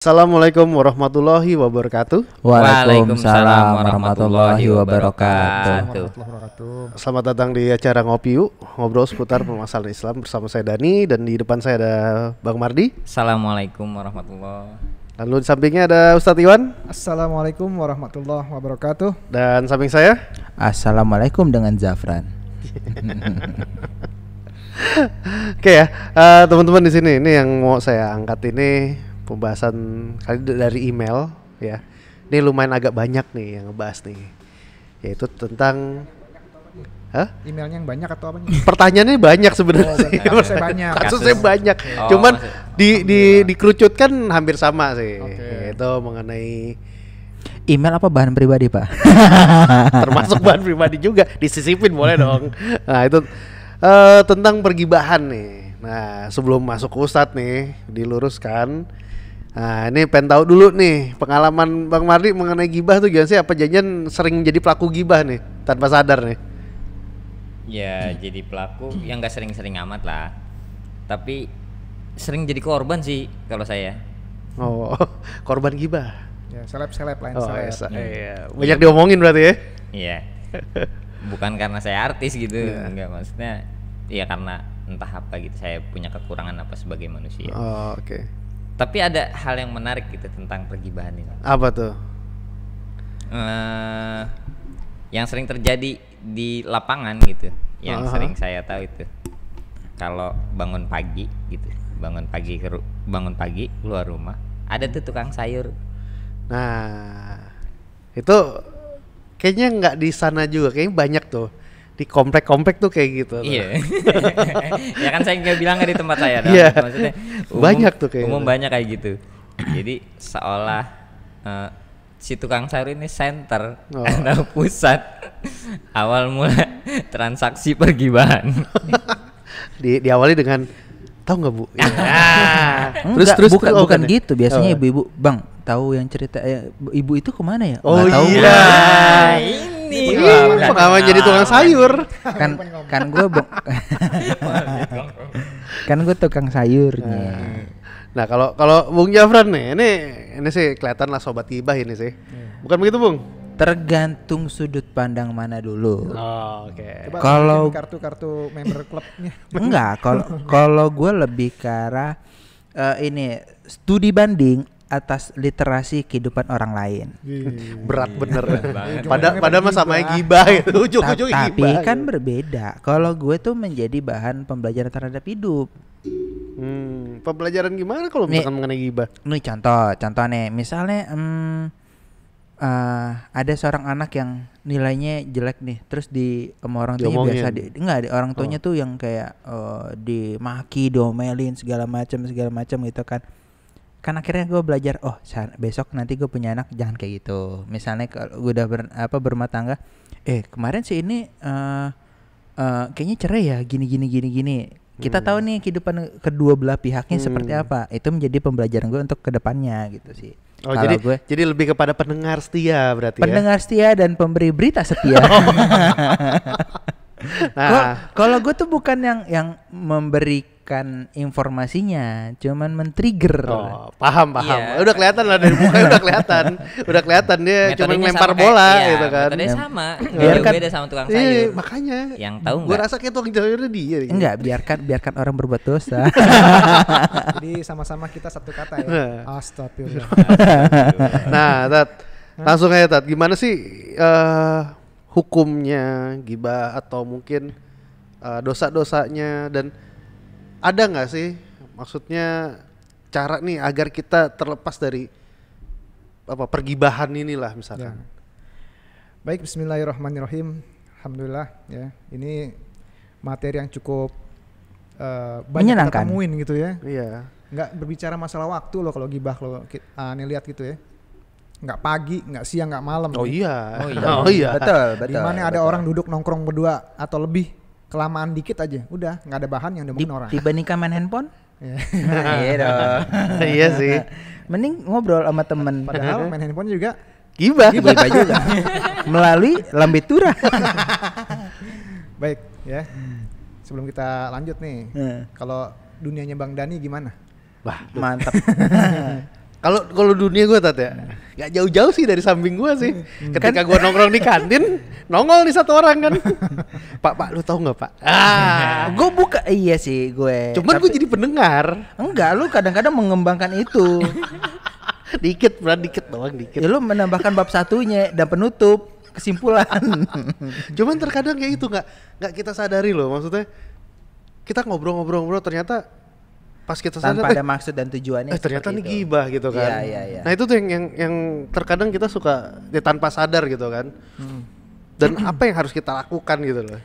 Assalamualaikum warahmatullahi wabarakatuh. Waalaikumsalam warahmatullahi wabarakatuh. Selamat datang di acara Ngopi Yuk, ngobrol seputar permasalahan Islam bersama saya Dani, dan di depan saya ada Bang Mardi. Assalamualaikum warahmatullahi. Lalu di sampingnya ada Ustadz Iwan. Assalamualaikum warahmatullahi wabarakatuh. Dan samping saya Assalamualaikum dengan Zafran. Oke ya, teman-teman di sini ini yang mau saya angkat ini pembahasan kali dari email ya. Ini lumayan agak banyak nih yang ngebahas nih, yaitu tentang Emailnya yang banyak atau apanya? pertanyaannya banyak sebenarnya. Kasusnya banyak. Kasusnya banyak. Cuman dikerucutkan hampir sama sih. Itu mengenai Email apa bahan pribadi, Pak? termasuk bahan pribadi juga, disisipin boleh dong. Nah itu tentang pergibahan nih. Nah sebelum masuk ke Ustadz nih diluruskan. Nah ini pengen tahu dulu nih pengalaman Bang Mardi mengenai gibah tuh gimana sih? Apa janjian sering jadi pelaku gibah nih tanpa sadar nih? Ya jadi pelaku yang gak sering-sering amat lah, tapi sering jadi korban sih kalau saya. Oh korban gibah. Ya, seleb lain seleb. Iya. Banyak diomongin berarti ya? Iya. Bukan karena saya artis gitu, enggak, maksudnya ya karena entah apa gitu, saya punya kekurangan apa sebagai manusia. Oh, oke. Tapi ada hal yang menarik gitu tentang pergibahan ini. Apa tuh? Yang sering terjadi di lapangan gitu, yang sering saya tahu itu kalau bangun pagi gitu, bangun pagi keluar rumah, ada tuh tukang sayur. Nah itu kayaknya nggak di sana juga, kayaknya banyak tuh di komplek-komplek tuh kayak gitu. Iya. Ya kan saya nggak bilang di tempat saya dong. Iya. Maksudnya banyak tuh kayak umum gitu. banyak kayak gitu. Jadi seolah si tukang sayur ini center atau pusat awal mula transaksi pergibahan. Diawali dengan tahu nggak Bu? Terus bukan gitu biasanya ibu-ibu, Bang, tahu yang cerita ibu itu kemana ya? Oh tahu. iya. Ini pengalaman jadi tukang sayur. kan gue kan gue tukang sayurnya. Nah kalau Bung Jafran nih, ini sih kelihatan lah sobat gibah ini sih. Bukan begitu Bung? Tergantung sudut pandang mana dulu. Oh, oke. Kalau kartu member klubnya. enggak, kalau gue lebih ke arah ini studi banding atas literasi kehidupan orang lain. Berat bener. Padahal mah sama gibah itu, ujung-ujungnya Tapi gibah. kan berbeda. Kalau gue tuh menjadi bahan pembelajaran terhadap hidup. Pembelajaran gimana kalau misalkan mengenai gibah? Nih contoh nih, misalnya ada seorang anak yang nilainya jelek nih, terus sama orang tuanya biasa orang tuanya tuh yang kayak dimaki, diomelin segala macam gitu kan. Kan akhirnya gue belajar, besok nanti gue punya anak jangan kayak gitu. Misalnya kalau gue udah berumah tangga, kemarin sih ini kayaknya cerai ya, gini. Kita tahu nih kehidupan kedua belah pihaknya seperti apa. Itu menjadi pembelajaran gue untuk kedepannya gitu sih. Oh jadi lebih kepada pendengar setia berarti pendengar setia dan pemberi berita setia. Kalau gue tuh bukan yang memberikan informasinya, cuman men-trigger. Oh, paham. Iya. Udah kelihatan lah dari mukanya, udah kelihatan dia cuma lempar bola gitu kan. Metodenya sama, Biarkan- beda sama tukang sayur. Makanya. Yang tahu Gue nggak? rasa kayak tukang sayurnya dia. Gitu. Enggak, biarkan orang berbuat dosa. Jadi sama-sama kita satu kata ya. Astagfirullah. Nah, Tat, langsung aja Tat, gimana sih hukumnya gibah atau mungkin dosa-dosanya, dan ada nggak sih maksudnya cara nih agar kita terlepas dari pergibahan inilah misalkan. Ya. Baik, bismillahirrahmanirrahim. Alhamdulillah ya. Ini materi yang cukup banyak kita Menyenangkan. temuin gitu ya. Iya. Nggak berbicara masalah waktu loh kalau gibah lo nih lihat gitu ya. Nggak pagi, nggak siang, nggak malam. Oh iya. Betul. Di mana ada orang duduk nongkrong berdua atau lebih, kelamaan dikit aja, udah nggak ada bahan yang diomongin orang. Dibandingkan main handphone? Iya dong. Iya sih. Mending ngobrol sama temen. Padahal main handphone juga Gibah. Gibah juga. Melalui lambe tura. baik ya. Sebelum kita lanjut nih, kalau dunianya Bang Dani gimana? Wah, Mantap. Kalau dunia gue Tat ya, nggak jauh-jauh sih dari samping gue sih. Ketika gue nongkrong di kantin, nongol nih satu orang kan. Pak, lu tahu nggak Pak? Gue buka, iya sih gue. Cuman gue jadi pendengar. Enggak, lu kadang-kadang mengembangkan itu. Dikit doang dikit. Ya lu menambahkan bab satunya dan penutup kesimpulan. Cuman terkadang kayak itu nggak kita sadari loh, maksudnya kita ngobrol-ngobrol ternyata pas kita sadar tanpa ada maksud dan tujuannya ternyata ini itu. gibah gitu kan. Iya. Nah itu tuh yang terkadang kita suka tanpa sadar gitu kan. Dan apa yang harus kita lakukan gitu loh.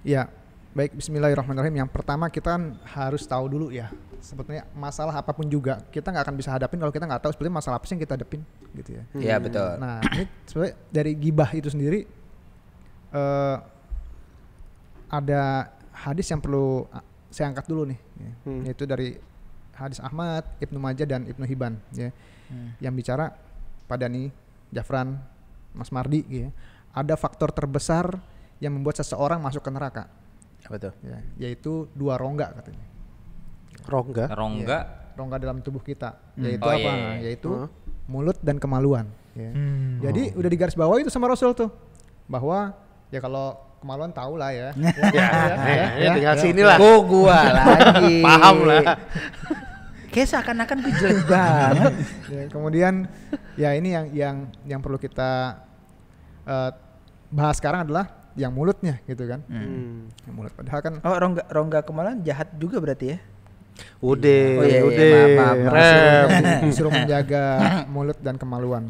Ya, baik, bismillahirrahmanirrahim. Yang pertama kita kan harus tahu dulu ya, sebetulnya masalah apapun juga kita nggak akan bisa hadapin kalau kita nggak tahu sebetulnya masalah apa sih yang kita hadapin gitu ya. Iya betul. Nah ini sebenarnya dari gibah itu sendiri ada hadis yang perlu saya angkat dulu nih, ya. Yaitu dari hadis Ahmad, Ibnu Majah dan Ibnu Hibban, ya, yang bicara pada nih Jafran, Mas Mardi, ya, ada faktor terbesar yang membuat seseorang masuk ke neraka. Apa tuh? Ya, yaitu 2 rongga katanya. Rongga. Rongga. Ya, rongga dalam tubuh kita, yaitu Oh, apa? iya. Yaitu mulut dan kemaluan. Ya. Jadi udah digaris bawahi itu sama Rasul tuh, bahwa ya kalau kemaluan tahu lah ya. Tinggal sini lah. Oh gua lagi. Paham lah. Kayak seakan-akan gue jelek banget. Ya, kemudian ya ini yang perlu kita bahas sekarang adalah yang mulutnya gitu kan. Yang mulut padahal kan Oh rongga kemaluan jahat juga berarti ya? Udah. Oh, iya, maaf. disuruh menjaga mulut dan kemaluan.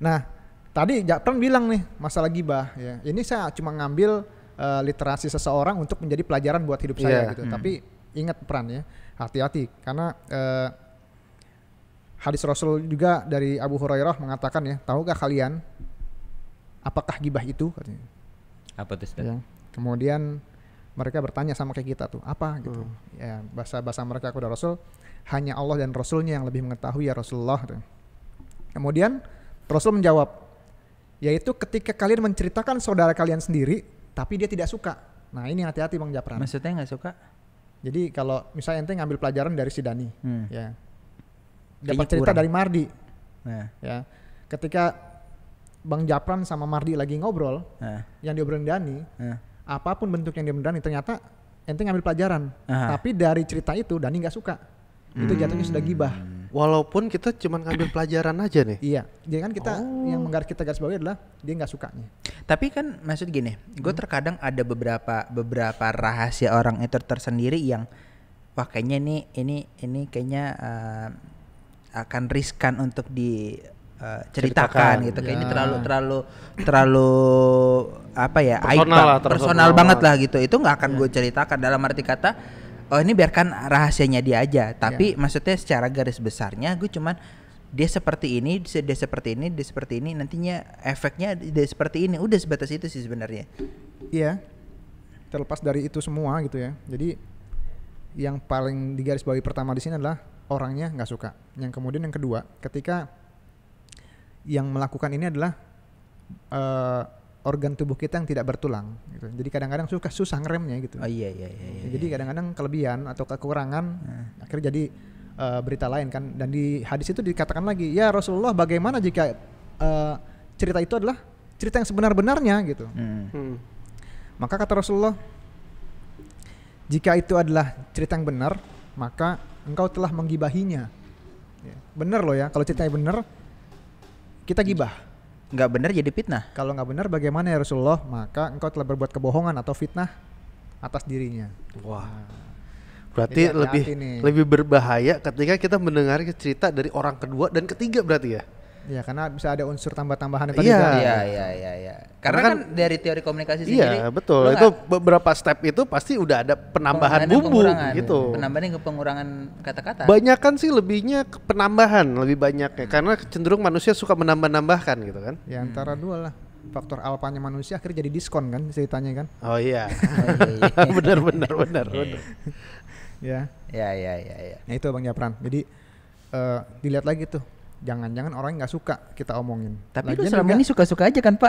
Nah, tadi Japran bilang nih masalah gibah ya. Ini saya cuma ngambil literasi seseorang untuk menjadi pelajaran buat hidup saya gitu. Tapi ingat Pran ya, hati-hati karena hadis Rasul juga dari Abu Hurairah mengatakan ya, tahukah kalian apakah gibah itu katanya. Apa tuh Ustaz? Ya. Kemudian mereka bertanya sama kayak kita tuh, apa gitu. Ya, bahasa mereka kepada Rasul, hanya Allah dan Rasulnya yang lebih mengetahui ya Rasulullah. Gitu. Kemudian Rasul menjawab, yaitu ketika kalian menceritakan saudara kalian sendiri, tapi dia tidak suka. Nah ini hati-hati Bang Japran. Maksudnya nggak suka? Jadi kalau misalnya ente ngambil pelajaran dari si Dani, ya, dapat Kayaknya cerita kurang. dari Mardi, Nah, ya, ketika Bang Japran sama Mardi lagi ngobrol, yang diobrolin Dani, apapun bentuk yang diobrolin Dani, ternyata ente ngambil pelajaran, tapi dari cerita itu Dani nggak suka, itu jatuhnya sudah gibah. Walaupun kita cuma ngambil pelajaran aja nih. Iya, jadi kan kita yang kita garis bawahi adalah dia nggak sukanya. tapi kan maksud gini, gue terkadang ada beberapa rahasia orang itu tersendiri yang wah kayaknya ini kayaknya akan riskan untuk diceritakan gitu. Kayak ini terlalu apa ya? Personal banget lah gitu. Itu nggak akan gue ceritakan dalam arti kata oh ini biarkan rahasianya dia aja. Tapi maksudnya secara garis besarnya gue cuman dia seperti ini, dia seperti ini, nantinya efeknya dia seperti ini. Udah sebatas itu sih sebenarnya. Iya. Terlepas dari itu semua gitu ya. Jadi yang paling digarisbawahi pertama di sini adalah orangnya nggak suka. Yang kemudian yang kedua, ketika yang melakukan ini adalah organ tubuh kita yang tidak bertulang gitu. Jadi kadang-kadang susah ngeremnya gitu. Oh iya. Jadi kadang-kadang kelebihan atau kekurangan akhirnya jadi berita lain kan. Dan di hadis itu dikatakan lagi, ya Rasulullah bagaimana jika cerita itu adalah cerita yang sebenar-benarnya gitu. Maka kata Rasulullah, jika itu adalah cerita yang benar, maka engkau telah menggibahinya. Ya. Benar loh ya, kalau ceritanya benar kita gibah. Nggak benar jadi fitnah. Kalau nggak benar bagaimana ya Rasulullah? Maka engkau telah berbuat kebohongan atau fitnah atas dirinya. Wah. Berarti Jadi lebih berbahaya ketika kita mendengar cerita dari orang kedua dan ketiga berarti ya. Ya karena bisa ada unsur tambah-tambahan tadi Iya. kan. Iya. Karena kan dari teori komunikasi sendiri. Iya, betul. Itu beberapa step itu pasti udah ada penambahan bumbu gitu. Penambahan ke pengurangan kata-kata. Banyakan sih lebihnya ke penambahan, lebih banyak ya. Karena cenderung manusia suka menambah-nambahkan gitu kan. Ya antara dua lah. Faktor alpanya manusia akhirnya jadi diskon kan ceritanya kan. Oh iya. Benar. Ya. Ya. Nah itu Bang Japran. Jadi dilihat lagi tuh. Jangan-jangan orang nggak suka kita omongin. Tapi lu selama ini suka-suka aja kan Pak?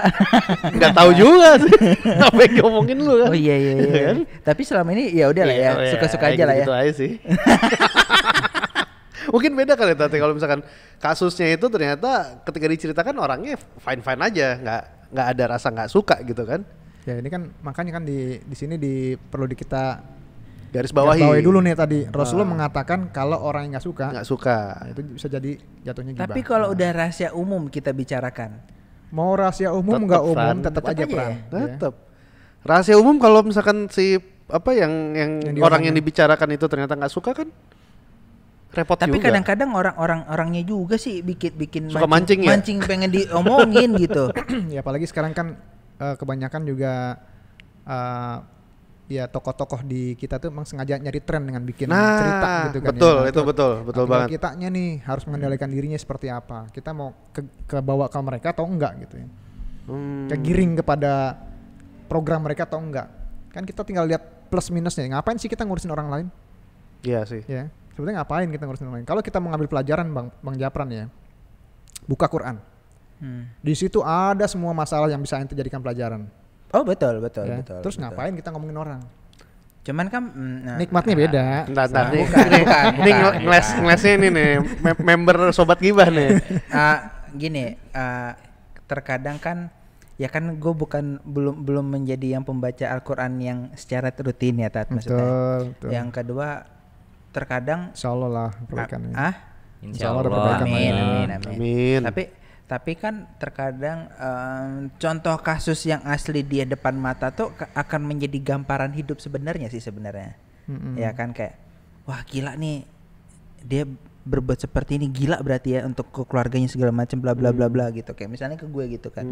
Nggak tahu juga sih. Apa yang ngomongin lu kan? Oh iya. Tapi selama ini ya udah lah ya, suka-suka aja lah ya. Gitu aja sih. Mungkin beda kali Tati kalau misalkan kasusnya itu ternyata ketika diceritakan orangnya fine aja, nggak ada rasa nggak suka gitu kan. Ya ini kan makanya kan di sini perlu kita Garis bawahi dulu nih tadi. Rasulullah mengatakan kalau orang yang nggak suka, nah, itu bisa jadi jatuhnya gibah. Tapi kalau udah rahasia umum kita bicarakan, mau rahasia umum Tetep, nggak umum Fran. tetap aja Tetep aja Pran. ya? Ya. tetap rahasia umum kalau misalkan si apa yang orang yang diomongin. dibicarakan itu ternyata nggak suka kan repot tapi juga. kadang-kadang orang-orangnya juga sih bikin Suka mancing ya? mancing pengen diomongin gitu. Ya apalagi sekarang kan kebanyakan juga ya tokoh-tokoh di kita tuh emang sengaja nyari tren dengan bikin cerita gitu kan. betul, ya. itu betul Tinggal banget. kitanya nih harus mengendalikan dirinya seperti apa. Kita mau ke bawa ke mereka atau enggak gitu ya. Kegiring kepada program mereka atau enggak. Kan kita tinggal lihat plus minusnya. Ngapain sih kita ngurusin orang lain? Iya sih. Ya, sebenarnya ngapain kita ngurusin orang lain? Kalau kita mengambil pelajaran Bang Japran ya, buka Quran. Di situ ada semua masalah yang bisa ente jadikan pelajaran. Oh betul. Ya. Betul. Terus ngapain kita ngomongin orang? Cuman kan Nikmatnya beda. Ntar nih, Bukan. ini ngelesnya ini nih member sobat gibah nih. Gini, terkadang kan ya kan gue belum menjadi yang pembaca Al-Quran yang secara rutin ya Tat maksudnya. Betul. Yang kedua terkadang Insya Allah lah perbaikannya. Insya Allah ada Allah. perbaikan. Amin. Tapi kan terkadang contoh kasus yang asli di depan mata tuh akan menjadi gambaran hidup sebenarnya sih sebenarnya. Ya kan kayak wah gila nih dia berbuat seperti ini, gila berarti ya untuk ke keluarganya segala macam bla bla bla bla gitu. Kayak misalnya ke gue gitu kan.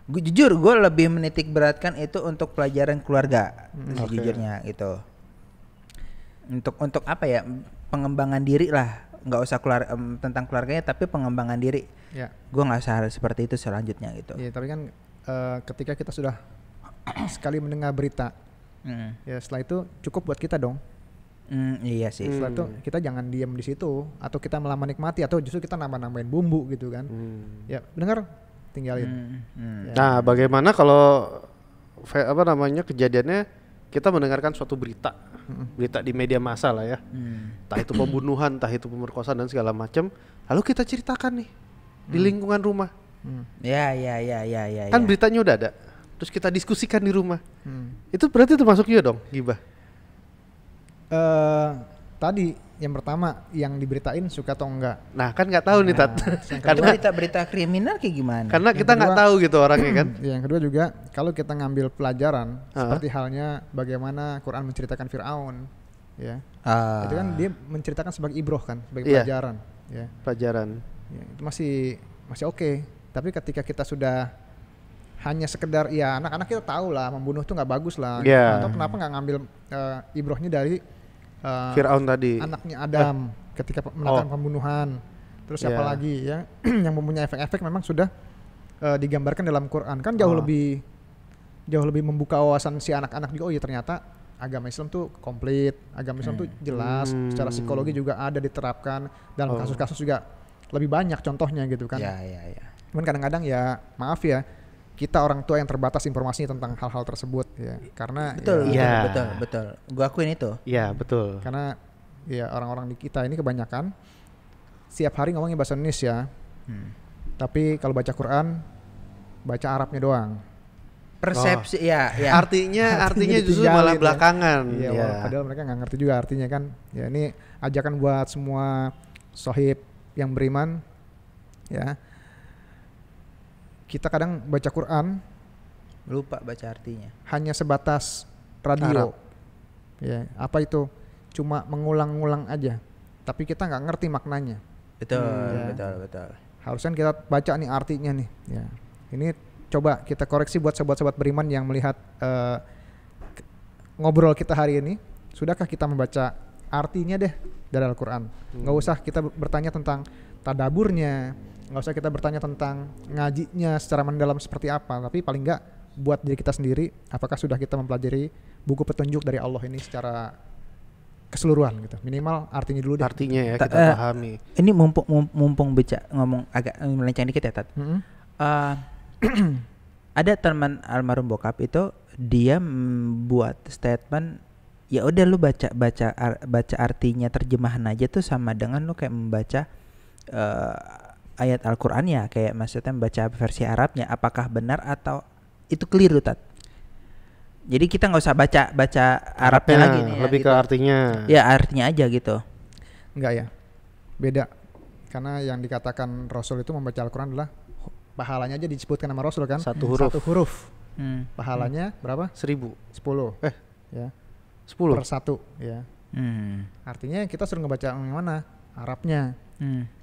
Gue jujur gue lebih menitik beratkan itu untuk pelajaran keluarga sejujurnya gitu. Untuk apa ya, pengembangan diri lah, nggak usah tentang keluarganya tapi pengembangan diri. Ya. Gue nggak usah seperti itu selanjutnya gitu. Ya, tapi kan ketika kita sudah sekali mendengar berita, ya setelah itu cukup buat kita dong. Iya sih. Setelah itu kita jangan diam di situ atau kita malah menikmati atau justru kita nambah-nambahin bumbu gitu kan. Ya dengar tinggalin. Ya. Nah, bagaimana kalau kejadiannya kita mendengarkan suatu berita di media massa lah ya, entah itu pembunuhan, entah itu pemerkosaan dan segala macam, lalu kita ceritakan nih di lingkungan rumah. Ya. Kan beritanya udah ada, terus kita diskusikan di rumah. Itu berarti termasuk juga dong gibah. Tadi yang pertama yang diberitain suka atau enggak. Nah kan nggak tahu nih Tat, karena berita kriminal kayak gimana? karena Yang kita nggak kedua- tahu gitu orangnya kan. Yang kedua juga kalau kita ngambil pelajaran seperti halnya bagaimana Quran menceritakan Fir'aun, ya. Itu kan dia menceritakan sebagai ibroh kan, sebagai Iya. pelajaran, ya. Pelajaran. Ya, itu masih oke. Tapi ketika kita sudah hanya sekedar ya anak-anak kita tahu lah membunuh tuh nggak bagus lah. Iya. Atau kenapa nggak ngambil ibrohnya dari Fir'aun tadi. anaknya Adam ketika melakukan pembunuhan. Terus Iya. siapa lagi ya yang mempunyai efek-efek memang sudah digambarkan dalam Quran kan jauh lebih membuka wawasan si anak-anak juga. Oh iya ternyata agama Islam tuh komplit, agama Islam tuh jelas, secara psikologi juga ada diterapkan dalam kasus-kasus juga lebih banyak contohnya gitu kan. Ya. Cuman kadang-kadang ya maaf ya kita orang tua yang terbatas informasinya tentang hal-hal tersebut ya karena Betul, Ya. betul. Gua akuin itu. Iya betul. karena ya orang-orang di kita ini kebanyakan setiap hari ngomongin bahasa Indonesia, tapi kalau baca Quran baca Arabnya doang. Persepsi ya. Artinya justru ditinggalin malah ya. belakangan. Iya, Ya. padahal mereka nggak ngerti juga artinya kan. Ya ini ajakan buat semua sohib yang beriman, ya. Kita kadang baca Quran Lupa baca artinya. hanya sebatas radio. Arab. Ya, apa itu? Cuma mengulang-ulang aja. Tapi kita nggak ngerti maknanya. Betul. Harusnya kita baca nih artinya nih. Ya. Ini coba kita koreksi buat sobat-sobat beriman yang melihat ngobrol kita hari ini. Sudahkah kita membaca artinya deh dari Al-Quran? Nggak usah kita bertanya tentang tadaburnya, nggak usah kita bertanya tentang ngajinya secara mendalam seperti apa. Tapi paling nggak buat diri kita sendiri, apakah sudah kita mempelajari buku petunjuk dari Allah ini secara keseluruhan gitu. Minimal artinya dulu deh. Artinya ya kita pahami. Ini mumpung ngomong agak melenceng dikit ya Tat. Mm-hmm. Ada teman almarhum bokap itu dia membuat statement ya udah lu baca artinya, terjemahan aja tuh sama dengan lu kayak membaca ayat Al-Qur'an ya, kayak maksudnya membaca versi Arabnya, apakah benar atau itu keliru, Tat. Jadi kita nggak usah baca Arabnya lagi nih, lebih gitu. ke artinya. Ya artinya aja gitu. Enggak ya, beda. Karena yang dikatakan Rasul itu membaca Al-Quran adalah pahalanya aja disebutkan nama Rasul kan. Satu huruf. Satu huruf. Pahalanya berapa? 1000. 10. Ya. 10. Per satu. Ya. Artinya kita suruh ngebaca yang mana? Arabnya.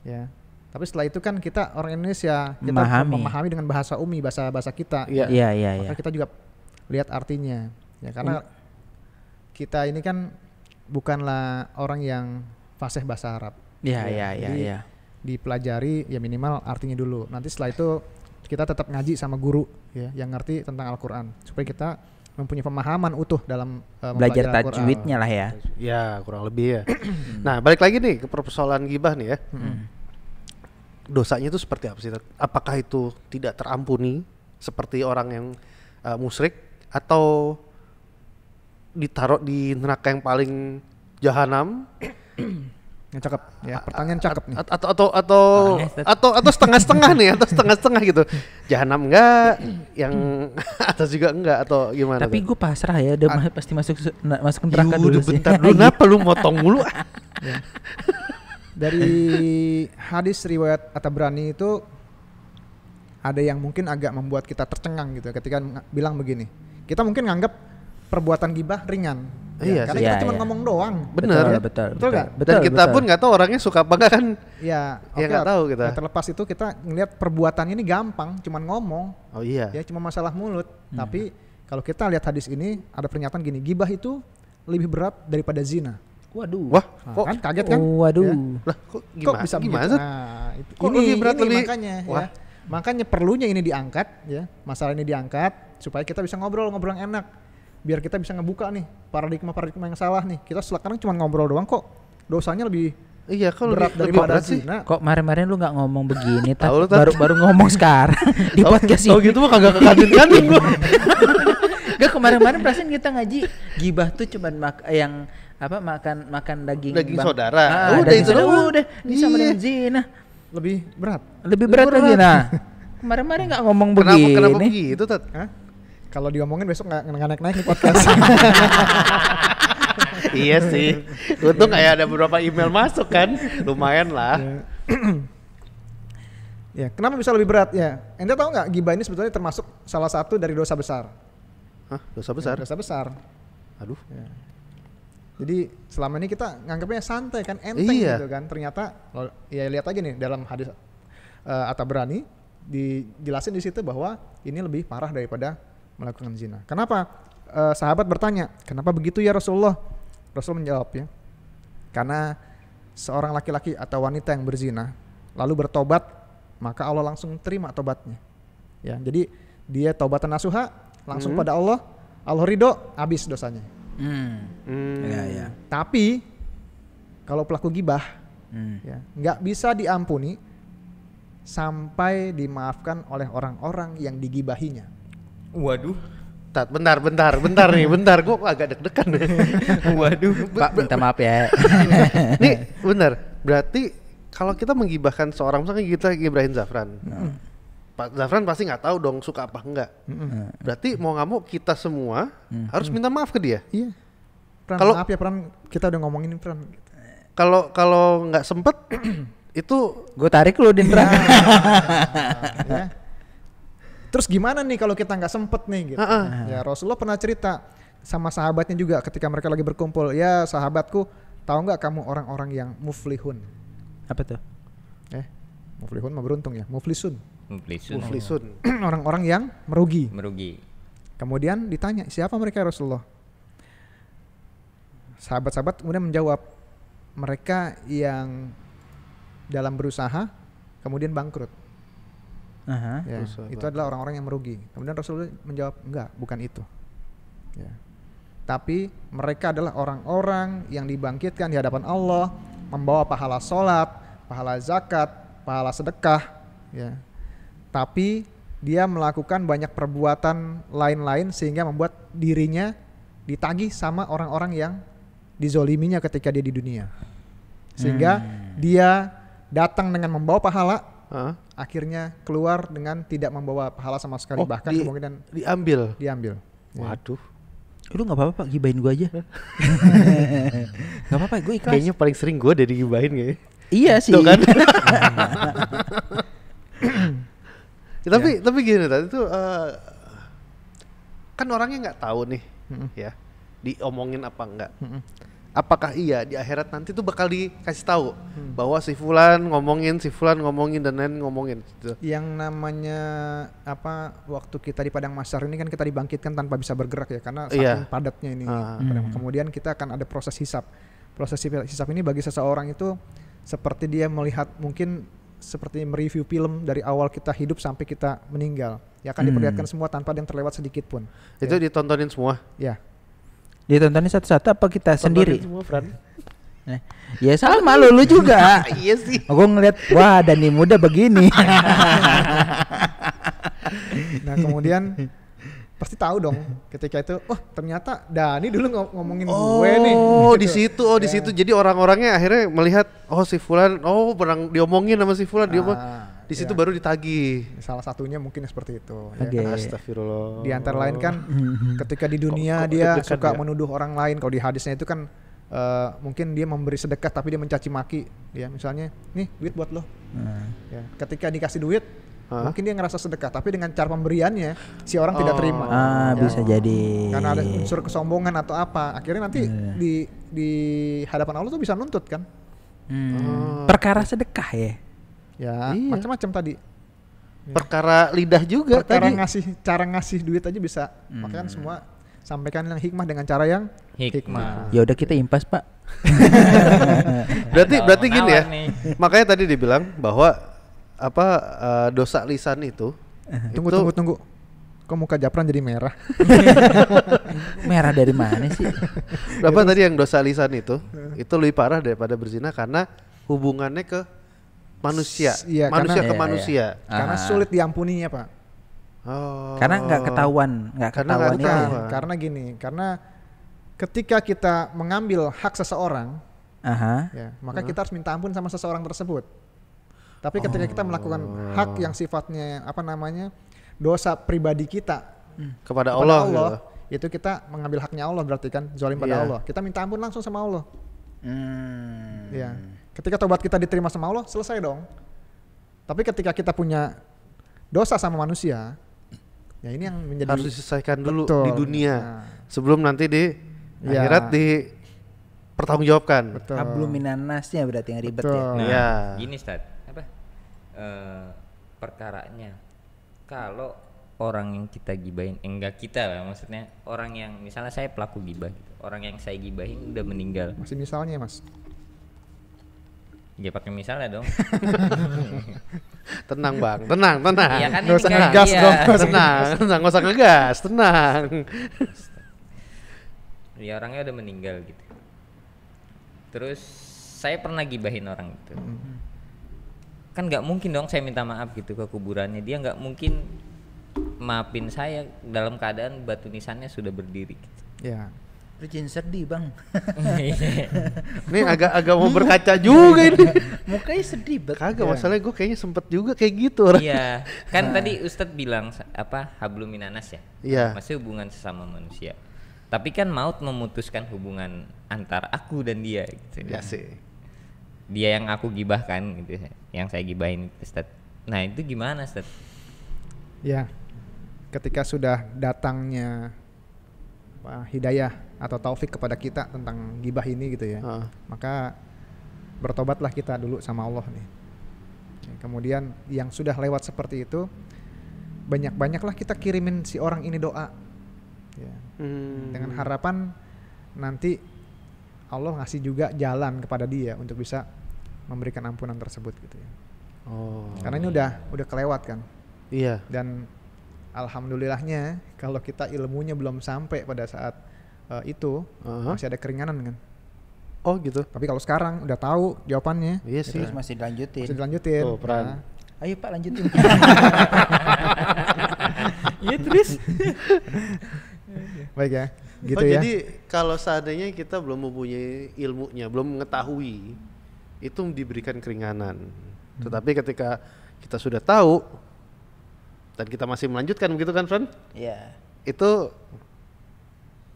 Ya. Tapi setelah itu kan kita orang Indonesia, kita memahami dengan bahasa umi, bahasa kita. Iya. Maka kita juga lihat artinya. Ya karena kita ini kan bukanlah orang yang fasih bahasa Arab. Iya. Dipelajari ya minimal artinya dulu. Nanti setelah itu kita tetap ngaji sama guru ya yang ngerti tentang Al-Qur'an supaya kita mempunyai pemahaman utuh dalam belajar tajwidnya lah ya. Ya, kurang lebih ya. Nah, balik lagi nih ke persoalan gibah nih ya. Dosanya itu seperti apa sih? Apakah itu tidak terampuni seperti orang yang musyrik atau ditaruh di neraka yang paling jahanam? Yang cakep ya, pertanyaan cakep nih. Atau setengah-setengah nih, atau setengah-setengah gitu. Jahanam enggak, yang atas juga enggak, atau gimana? Tapi gue pasrah ya, udah pasti masuk neraka dulu sih. Bentar dulu, kenapa lu motong mulu? Ya. Dari hadis riwayat At-Tabrani itu ada yang mungkin agak membuat kita tercengang gitu ketika bilang begini. Kita mungkin nganggap perbuatan gibah ringan. Iya, karena kita cuma ngomong doang. Bener. Betul nggak? Dan kita pun nggak tahu orangnya suka apa nggak kan? Ya, nggak tahu kita. Terlepas itu kita ngelihat perbuatannya ini gampang, cuma ngomong. Oh iya. Ya cuma masalah mulut. Tapi kalau kita lihat hadis ini ada pernyataan gini, gibah itu lebih berat daripada zina. Waduh. Wah, kok kan kaget kan? Waduh. Ya. Lah, kok bisa gimana? begitu? Nah, itu. Kok lebih berat lebih? Makanya Wah. ya. Makanya perlunya ini diangkat ya. Masalah ini diangkat supaya kita bisa ngobrol yang enak. Biar kita bisa ngebuka nih paradigma yang salah nih. Kita sekarang cuma ngobrol doang kok. Dosanya lebih berat daripada zina. Kok kemarin lu nggak ngomong begini, baru ngomong sekarang di podcast ini. Oh gitu mah kagak kekantin gua. Gak, kemarin perasaan kita ngaji gibah tuh cuman makan daging saudara. Udah itu udah ini sama dengan zina. Lebih berat lagi nah. Kemarin nggak ngomong begini. Kenapa begitu, Tat? Kalau diomongin besok nggak naik-naik di podcast. Iya sih. Untung kayak ada beberapa email masuk kan. Lumayan lah. Ya, kenapa bisa lebih berat ya? Anda tahu nggak gibah ini sebetulnya termasuk salah satu dari dosa besar. Hah? Dosa besar? Ya, dosa besar. Aduh. Ya. Jadi selama ini kita nganggapnya santai kan, enteng gitu kan. Ternyata ya lihat aja nih dalam hadis At-Tabrani dijelasin di situ bahwa ini lebih parah daripada melakukan zina. Kenapa? Sahabat bertanya, kenapa begitu ya Rasulullah? Rasul menjawab ya, karena seorang laki-laki atau wanita yang berzina lalu bertobat, maka Allah langsung terima tobatnya. Ya, jadi dia taubatan nasuha langsung pada Allah ridho, habis dosanya. Ya. Tapi kalau pelaku gibah, ya nggak bisa diampuni sampai dimaafkan oleh orang-orang yang digibahinya. Waduh. Tat, bentar nih, gua agak deg-degan. Waduh. Pak, minta maaf ya. Nih, benar. Berarti kalau kita menggibahkan seorang, misalnya kita gibahin Zafran. Pak Zafran pasti nggak tahu dong suka apa enggak. Berarti mau nggak mau kita semua harus minta maaf ke dia. Iya. Kalau maaf ya Pran, kita udah ngomongin Pran. Kalau nggak sempet itu gue tarik lu Din. Ya. Terus gimana nih kalau kita nggak sempet nih gitu. Ya Rasulullah pernah cerita sama sahabatnya juga ketika mereka lagi berkumpul, ya sahabatku, tahu nggak kamu orang-orang yang muflihun? Apa tuh? Muflihun mah beruntung ya, muflisun. Orang-orang yang merugi. Kemudian ditanya, siapa mereka Rasulullah? Sahabat-sahabat kemudian menjawab, mereka yang dalam berusaha kemudian bangkrut. Ya, itu adalah orang-orang yang merugi. Kemudian Rasulullah menjawab, enggak, bukan itu. Ya. Tapi mereka adalah orang-orang yang dibangkitkan di hadapan Allah, membawa pahala sholat, pahala zakat, pahala sedekah. Ya. Tapi dia melakukan banyak perbuatan lain-lain sehingga membuat dirinya ditagih sama orang-orang yang dizoliminya ketika dia di dunia. Sehingga dia datang dengan membawa pahala, akhirnya keluar dengan tidak membawa pahala sama sekali, bahkan kemungkinan diambil. Ya. Waduh. Lu nggak apa-apa Pak, gibahin gue aja. Nggak apa-apa, gue ikhlas. Kayaknya paling sering gue dari gibahin kayaknya. Iya sih. Tuh kan? Tapi gini tadi tuh kan orangnya nggak tahu nih, ya diomongin apa enggak. Apakah iya di akhirat nanti tuh bakal dikasih tahu bahwa si fulan ngomongin dan lain ngomongin gitu. Yang namanya waktu kita di padang mahsyar ini kan kita dibangkitkan tanpa bisa bergerak ya, karena saking padatnya ini. Kemudian kita akan ada proses hisab. Proses hisab ini bagi seseorang itu seperti dia melihat, mungkin seperti mereview film dari awal kita hidup sampai kita meninggal. Ya akan diperlihatkan semua tanpa yang terlewat sedikit pun. Itu ditontonin semua? Ya. Ditontonin satu-satu apa kita sendiri? Semua, Fran. Ya sama lu juga. Iya sih. Gue ngeliat, wah Dani muda begini. Nah kemudian pasti tahu dong ketika itu, ternyata Dani dulu ngomongin gue nih. Oh gitu. di situ. Jadi orang-orangnya akhirnya melihat, si fulan, pernah diomongin sama si fulan, di situ baru ditagih. Salah satunya mungkin seperti itu. Okay. Ya. Astagfirullah. Di antara lain kan ketika di dunia dia suka menuduh orang lain. Kalau di hadisnya itu kan mungkin dia memberi sedekah tapi dia mencaci maki. Ya misalnya, nih duit buat lo. Ya, ketika dikasih duit, mungkin dia ngerasa sedekah, tapi dengan cara pemberiannya si orang tidak terima. Bisa jadi. Karena ada unsur kesombongan atau apa. Akhirnya nanti di hadapan Allah tuh bisa nuntut kan. Perkara sedekah ya. Ya, iya. macam-macam tadi. Perkara lidah juga Perkara tadi. cara ngasih duit aja bisa. Makanya semua sampaikan yang hikmah dengan cara yang hikmah. Ya udah kita impas Pak. berarti gini ya. Makanya tadi dibilang bahwa dosa lisan itu. Tunggu. Kok muka Japran jadi merah? Merah dari mana sih? Berapa tadi yang dosa lisan itu lebih parah daripada berzina karena hubungannya ke manusia, Iya, manusia karena, ke manusia. Karena sulit diampuninya Pak. Karena nggak ketahuan itu. Karena gini, karena ketika kita mengambil hak seseorang, ya, maka kita harus minta ampun sama seseorang tersebut. Tapi ketika kita melakukan hak yang sifatnya dosa pribadi kita kepada Allah itu kita mengambil haknya Allah, berarti kan zalim pada Allah. Kita minta ampun langsung sama Allah. Ya. Ketika tobat kita diterima sama Allah, selesai dong. Tapi ketika kita punya dosa sama manusia, ya ini yang menjadi harus diselesaikan dulu di betul. dunia sebelum nanti di Ya. akhirat dipertanggungjawabkan. Betul. Habluminanasnya berarti yang ribet Betul. ya. Ya. Gini Ustaz, perkaranya kalau orang yang kita gibahin, enggak kita lah, maksudnya orang yang misalnya saya pelaku gibah gitu, orang yang saya gibahin udah meninggal. Masih misalnya Mas. Ya pakai misalnya dong. Tenang Bang, tenang. Iya kan, Nggak ini usah kan, ngegas iya. dong. tenang, nggak usah ngegas, tenang. Ya orangnya udah meninggal gitu. Terus saya pernah gibahin orang itu. Kan nggak mungkin dong saya minta maaf gitu ke kuburannya. Dia nggak mungkin maafin saya dalam keadaan batu nisannya sudah berdiri gitu. Ya. Lu jangan sedih Bang. Ini agak mau berkaca juga ini. Mukanya sedih banget. Kagak, masalahnya gue kayaknya sempet juga kayak gitu orang. Iya, kan tadi Ustadz bilang habluminanas ya. Iya. Masih hubungan sesama manusia. Tapi kan maut memutuskan hubungan antar aku dan dia gitu. Ya sih. Dia yang aku gibahkan gitu, yang saya gibahin Ustadz. Nah itu gimana Ustadz? Ya. Ketika sudah datangnya hidayah atau taufik kepada kita tentang gibah ini gitu ya, maka bertobatlah kita dulu sama Allah nih. Kemudian yang sudah lewat seperti itu, banyak-banyaklah kita kirimin si orang ini doa ya. Dengan harapan nanti Allah ngasih juga jalan kepada dia untuk bisa memberikan ampunan tersebut gitu ya. Karena ini udah kelewat kan. Iya. Dan alhamdulillahnya kalau kita ilmunya belum sampai pada saat itu masih ada keringanan kan. Oh gitu. Tapi kalau sekarang udah tahu jawabannya, Iya sih. Terus masih dilanjutin. Oh, peran. Ayo Pak lanjutin. Iya terus. Baik ya. gitu ya. Jadi kalau seandainya kita belum mempunyai ilmunya, belum mengetahui, itu diberikan keringanan. Tetapi ketika kita sudah tahu dan kita masih melanjutkan begitu kan, Fran? Iya. Itu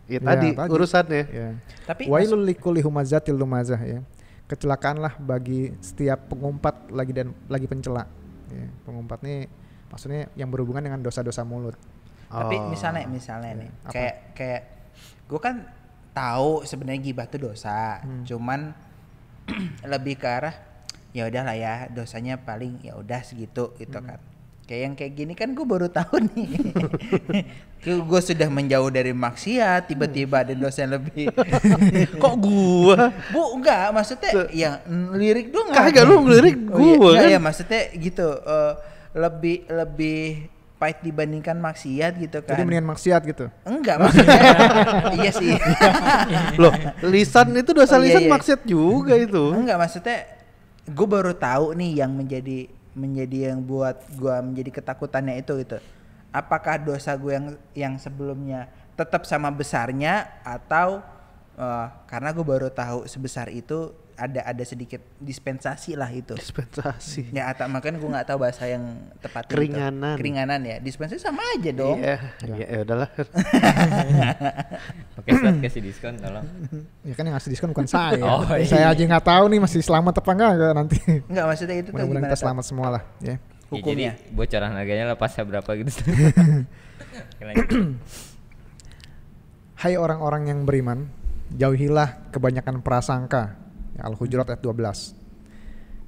ya tadi urusannya. Ya. Tapi Wailul likulli humazatil lumazah ya. Kecelakaanlah bagi setiap pengumpat lagi pencela. Ya, pengumpat nih maksudnya yang berhubungan dengan dosa-dosa mulut. Tapi misalnya nih, kayak gue kan tahu sebenarnya gibah itu dosa, cuman lebih ke arah ya udahlah ya dosanya paling ya udah segitu gitu kan. Kayak yang kayak gini kan gue baru tahu nih. Gue sudah menjauh dari maksiat, tiba-tiba ada dosa yang lebih. Kok gua? Enggak, maksudnya yang lirik doang. Kagak lu ngelirik gua kan. Ya maksudnya gitu, lebih pahit dibandingkan maksiat gitu kan. Jadi mendingan maksiat gitu. Enggak maksudnya. Iya sih. Loh, lisan itu dosa lisan Iya. maksiat juga itu. Enggak maksudnya gue baru tahu nih yang menjadi yang buat gue menjadi ketakutannya itu gitu. Apakah dosa gue yang sebelumnya tetap sama besarnya atau karena gue baru tahu sebesar itu ada sedikit dispensasi lah itu. Dispensasi. Ya atau makanya gue nggak tahu bahasa yang tepat. Keringanan. Keringanan ya. Dispensasi sama aja dong. Iya, ya udahlah. Oke, Ustaz kasih diskon tolong. Ya kan yang ngasih diskon bukan saya. Oh, iya. Saya aja nggak tahu nih masih selamat apa enggak nanti. Enggak maksudnya itu tuh Mudah-mudahan gimana? kita selamat semua lah ya. Ya, Hukumnya. jadi bocoran harganya lah pasnya berapa gitu. Oke, lanjut. Hai orang-orang yang beriman, jauhilah kebanyakan prasangka. Ya, Al-Hujurat ayat 12.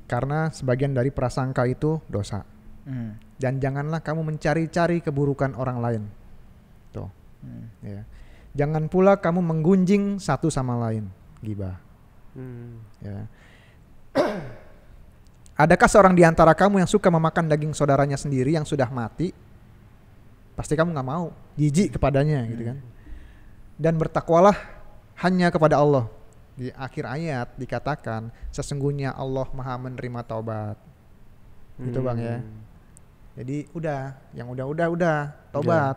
Karena sebagian dari prasangka itu dosa. Dan janganlah kamu mencari-cari keburukan orang lain. Tuh. Ya. Jangan pula kamu menggunjing satu sama lain. Ghibah. Ya. Adakah seorang di antara kamu yang suka memakan daging saudaranya sendiri yang sudah mati? Pasti kamu nggak mau, jijik kepadanya gitu kan. Dan bertakwalah hanya kepada Allah. Di akhir ayat dikatakan sesungguhnya Allah Maha menerima taubat. Gitu Bang ya. Jadi udah, yang udah taubat.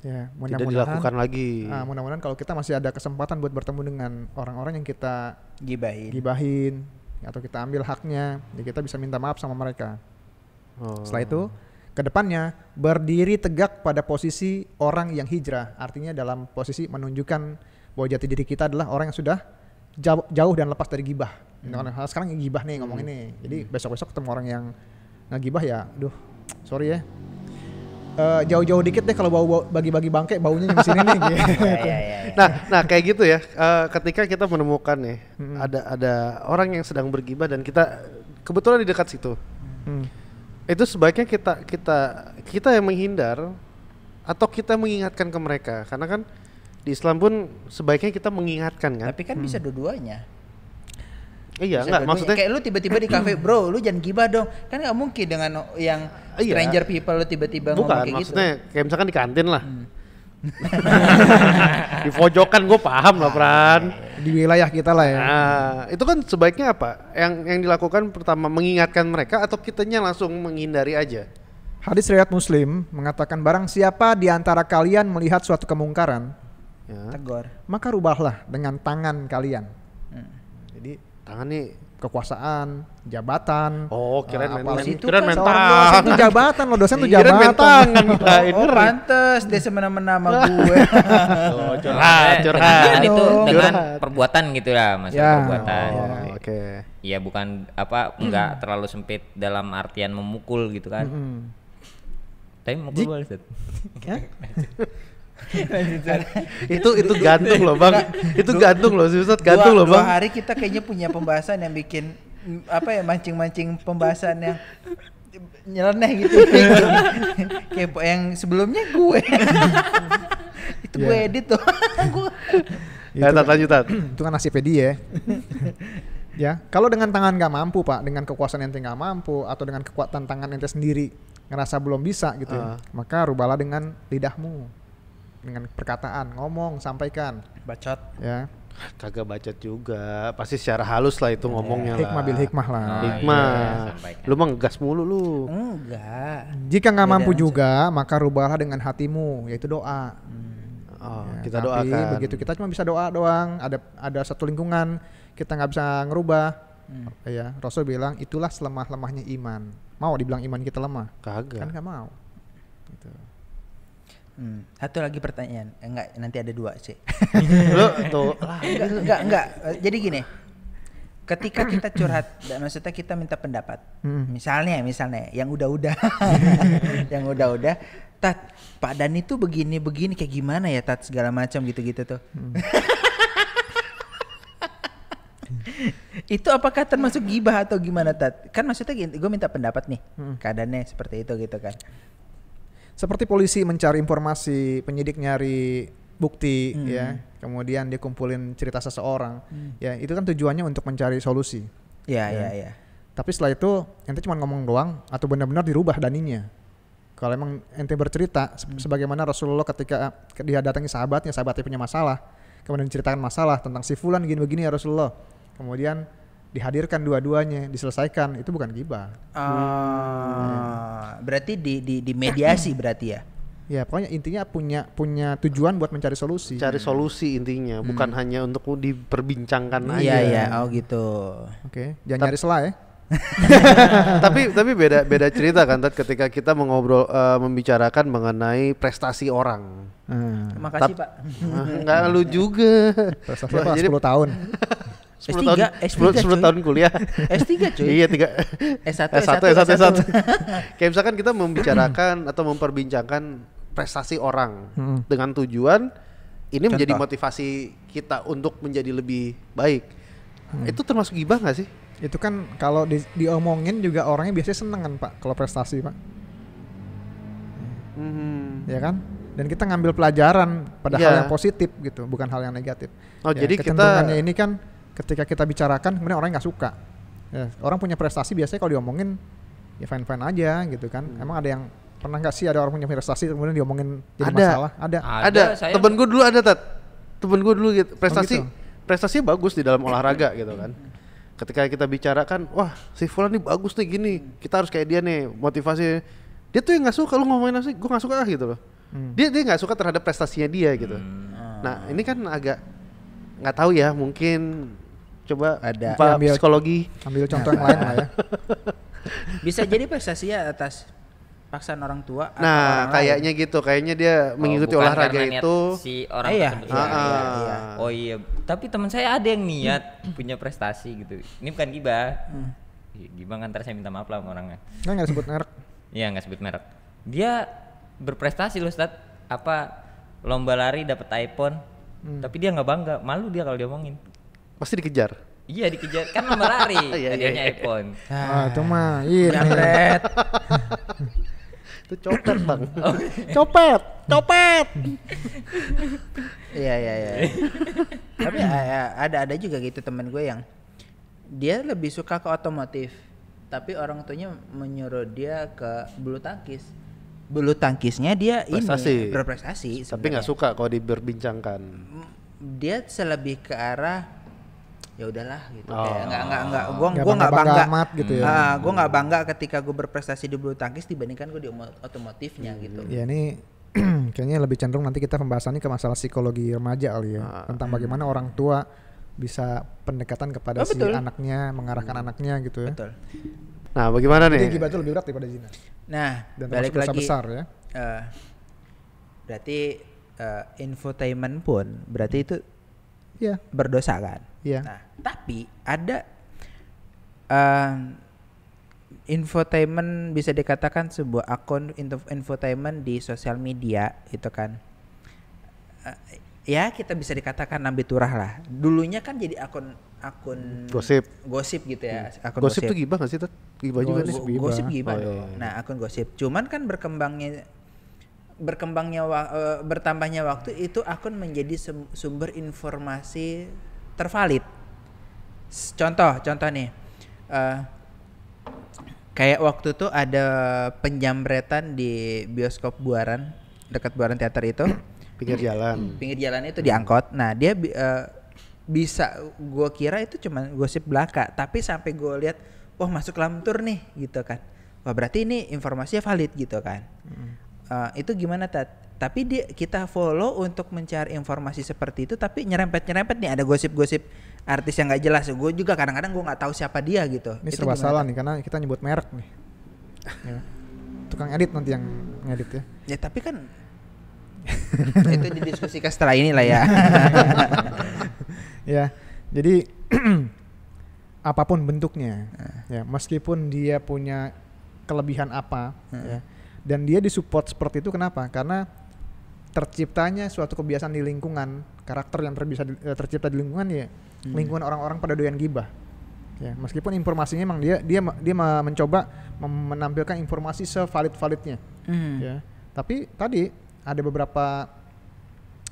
Ya, Tidak mudah-mudahan dilakukan lagi. mudah-mudahan kalau kita masih ada kesempatan buat bertemu dengan orang-orang yang kita gibahin atau kita ambil haknya, ya kita bisa minta maaf sama mereka. Setelah itu kedepannya berdiri tegak pada posisi orang yang hijrah, artinya dalam posisi menunjukkan bahwa jati diri kita adalah orang yang sudah jauh dan lepas dari gibah. Sekarang gibah nih ngomong ini, jadi besok-besok ketemu orang yang ngegibah ya, aduh sorry ya, jauh-jauh dikit deh kalau bau bagi-bagi bangke baunya di sini nih. Gitu. Nah kayak gitu ya. Ketika kita menemukan nih ada orang yang sedang bergibah dan kita kebetulan di dekat situ, itu sebaiknya kita yang menghindar atau kita mengingatkan ke mereka, karena kan di Islam pun sebaiknya kita mengingatkan kan. Tapi kan bisa dua-duanya. Iya, Bisa enggak dua-duanya. maksudnya kayak lu tiba-tiba di kafe, bro, lu jangan gibah dong. Kan nggak mungkin dengan yang Iya. stranger people lu tiba-tiba ngomong bukan kayak maksudnya gitu. kayak misalkan di kantin lah. Di pojokan gue paham lah Pran. Di wilayah kita lah ya. Nah, itu kan sebaiknya apa? Yang dilakukan pertama mengingatkan mereka atau kitanya langsung menghindari aja? Hadis riwayat Muslim mengatakan barang siapa di antara kalian melihat suatu kemungkaran, Tegur. maka rubahlah dengan tangan kalian. Jadi Tangan nih. kekuasaan, jabatan. Oh, kirain apalagi itu kirain kan main seorang dosen tangan. itu jabatan loh, dosen tuh Kirain main jabatan. tangan kirain. Oh, pantes dia semena-mena sama gue. Oh, curhat. Dengan itu Dong. dengan Curhat. perbuatan gitu lah, maksudnya Ya. perbuatan. Oh, oke. Iya, bukan enggak terlalu sempit dalam artian memukul gitu kan. Tapi mukul boleh, Ustaz. Itu gantung loh Bang. Itu gantung loh, Ustaz, gantung loh Dua Bang. hari kita kayaknya punya pembahasan yang bikin mancing-mancing pembahasan yang nyeleneh gitu. Kayak yang sebelumnya gue. Itu gue edit tuh. Lanjut. Itu kan nasibnya dia. Ya, kalau dengan tangan nggak mampu Pak, dengan kekuasaan ente nggak mampu atau dengan kekuatan tangan ente sendiri ngerasa belum bisa gitu, maka rubahlah dengan lidahmu, dengan perkataan, ngomong, sampaikan. Bacot. Ya, Kagak bacot juga. Pasti secara halus lah itu ngomongnya lah. hikmah bil hikmah lah. Hikmah. sampaikan. Lu mah ngegas mulu lu. Enggak. Jika nggak mampu langsung. juga, maka rubahlah dengan hatimu, yaitu doa. Kita tapi doakan. begitu kita cuma bisa doa doang, ada satu lingkungan kita nggak bisa ngerubah. Ya, Rasul bilang itulah selemah-lemahnya iman. Mau dibilang iman kita lemah? Kagak. Kan nggak mau. Gitu. Satu lagi pertanyaan. Enggak, nanti ada 2 sih. Lu tuh Enggak. Jadi gini. Ketika kita curhat, maksudnya kita minta pendapat. Misalnya yang udah-udah. Yang udah-udah, Tat, Pak Dani tuh begini kayak gimana ya, Tat, segala macam gitu-gitu tuh. Itu apakah termasuk gibah atau gimana, Tat? Kan maksudnya gue minta pendapat nih. Keadaannya seperti itu gitu kan. Seperti polisi mencari informasi, penyidik nyari bukti, ya. Kemudian dia kumpulin cerita seseorang, ya. Itu kan tujuannya untuk mencari solusi. Iya. Tapi setelah itu ente cuma ngomong doang atau benar-benar dirubah daninya. Kalau emang ente bercerita sebagaimana Rasulullah ketika dia datangi sahabatnya punya masalah, kemudian diceritakan masalah tentang si fulan gini-begini ya Rasulullah. Kemudian dihadirkan dua-duanya, diselesaikan, itu bukan ghibah. Berarti di mediasi berarti ya. Ya, pokoknya intinya punya tujuan buat mencari solusi. cari solusi intinya, bukan hanya untuk diperbincangkan aja. Iya, oh gitu. Oke, jangan nyari celah ya. tapi beda cerita kan Tat, ketika kita membicarakan mengenai prestasi orang. Makasih, Pak. Enggak lu juga. Prestasi apa 10 tahun. 10 tahun kuliah. S3 cuy. Iya, S1. Kayak misalkan kita membicarakan atau memperbincangkan prestasi orang dengan tujuan ini menjadi motivasi kita untuk menjadi lebih baik. Itu termasuk ghibah nggak sih? Itu kan kalau diomongin juga orangnya biasanya seneng kan Pak kalau prestasi Pak. Ya kan? Dan kita ngambil pelajaran pada hal yang positif gitu, bukan hal yang negatif. Jadi kecenderungannya ini kan ketika kita bicarakan kemudian orang nggak suka. Ya, orang punya prestasi biasanya kalau diomongin ya fine-fine aja gitu kan. Emang ada yang pernah nggak sih ada orang punya prestasi kemudian diomongin jadi masalah? Ada. Temen gue dulu ada Tat. Temen gue dulu gitu. Prestasinya bagus di dalam olahraga gitu kan. Ketika kita bicarakan, wah si Fulan nih bagus nih gini, kita harus kayak dia nih, motivasi. Dia tuh yang nggak suka, lu ngomongin apa sih? Gue nggak suka gitu loh. Dia nggak suka terhadap prestasinya dia gitu. Nah ini kan agak nggak tahu ya, mungkin coba ada Pak psikologi ambil contoh yang lain lah ya. Bisa jadi prestasinya atas paksaan orang tua atau Nah, orang kayaknya lain. gitu. Kayaknya dia mengikuti bukan olahraga karena niat itu. si orang Iya, tersebut. iya. Oh iya, tapi teman saya ada yang niat punya prestasi gitu. Ini bukan gibah. Gibah kan, ntar saya minta maaf lah sama orangnya. Nggak sebut merek. Iya, nggak sebut merek. Dia berprestasi loh, Ustaz. Apa lomba lari dapat iPhone. Tapi dia nggak bangga, malu dia kalau diomongin. Pasti dikejar. Iya, dikejar, kan lomba lari, hadiahnya iPhone. Itu mah ini. Jambret. Itu copet bang. Copet. Iya. Tapi ada juga gitu temen gue yang dia lebih suka ke otomotif, tapi orang tuanya menyuruh dia ke bulu tangkis. Bulu tangkisnya dia Prestasi. ini berprestasi, Tapi nggak suka kalau diperbincangkan. dia selebih ke arah ya udahlah gitu, kayak nggak Nggak gua nggak bangga amat gitu ya. Gue nggak bangga ketika gue berprestasi di bulu tangkis dibandingkan gue di otomotifnya gitu. Ya ini kayaknya lebih cenderung nanti kita pembahasannya ke masalah psikologi remaja kali ya, tentang bagaimana orang tua bisa pendekatan kepada si anaknya, mengarahkan anaknya gitu ya. Betul. Nah, bagaimana Jadi nih? ghibah itu lebih berat daripada zina. Nah, Dan balik termasuk dosa lagi besar ya. berarti infotainment pun berarti itu Iya. berdosa kan? Iya. Nah, tapi ada infotainment bisa dikatakan sebuah akun infotainment di sosial media itu kan. Ya kita bisa dikatakan nambi turah lah. Dulunya kan jadi akun gosip gitu ya. Akun Gosip tuh gibah nggak sih? Gibah juga nih. Gosip gibah. Oh, iya. Nah, akun gosip. Cuman kan bertambahnya waktu itu akun menjadi sumber informasi tervalid. Contoh nih, kayak waktu tuh ada penjambretan di bioskop Buaran, dekat Buaran Teater itu, Pinggir jalan. pinggir jalan itu diangkut. Nah dia bisa, gue kira itu cuma gosip belaka, tapi sampai gue lihat, wah masuk Lamtur nih gitu kan, wah berarti ini informasinya valid gitu kan. Itu gimana Tat? tapi kita follow untuk mencari informasi seperti itu, tapi nyerempet nih ada gosip-gosip artis yang nggak jelas. Gue juga kadang-kadang gue nggak tahu siapa dia gitu. Ini Itu serba gimana? salah nih karena kita nyebut merek nih. Ya. Tukang edit nanti yang ngedit ya. Ya tapi kan itu didiskusikan setelah ini lah ya. Ya, jadi apapun bentuknya, ya meskipun dia punya kelebihan apa, ya, dan dia disupport seperti itu, kenapa? Karena terciptanya suatu kebiasaan di lingkungan, karakter yang tercipta di lingkungan ya, lingkungan orang-orang pada doyan gibah. Ya, meskipun informasinya memang dia mencoba menampilkan informasi sevalid-validnya, ya. Tapi tadi ada beberapa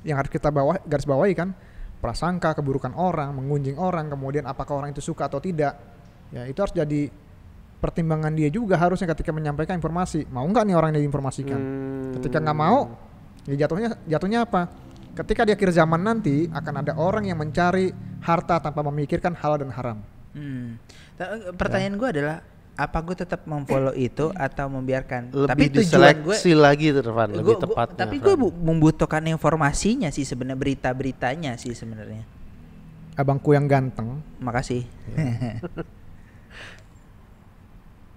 yang harus kita garis bawahi kan, prasangka, keburukan orang, mengunjing orang, kemudian apakah orang itu suka atau tidak, ya itu harus jadi pertimbangan dia juga harusnya ketika menyampaikan informasi. Mau nggak nih orang yang diinformasikan? Ketika nggak mau, ya jatuhnya apa? Ketika di akhir zaman nanti akan ada orang yang mencari harta tanpa memikirkan halal dan haram. Pertanyaan gue adalah, apa gue tetap memfollow itu atau membiarkan? Lebih Tapi tujuan diseleksi lagi Van, lebih tepatnya. Tapi gue membutuhkan informasinya sih sebenarnya, berita-beritanya sih sebenarnya. Abangku yang ganteng, Makasih.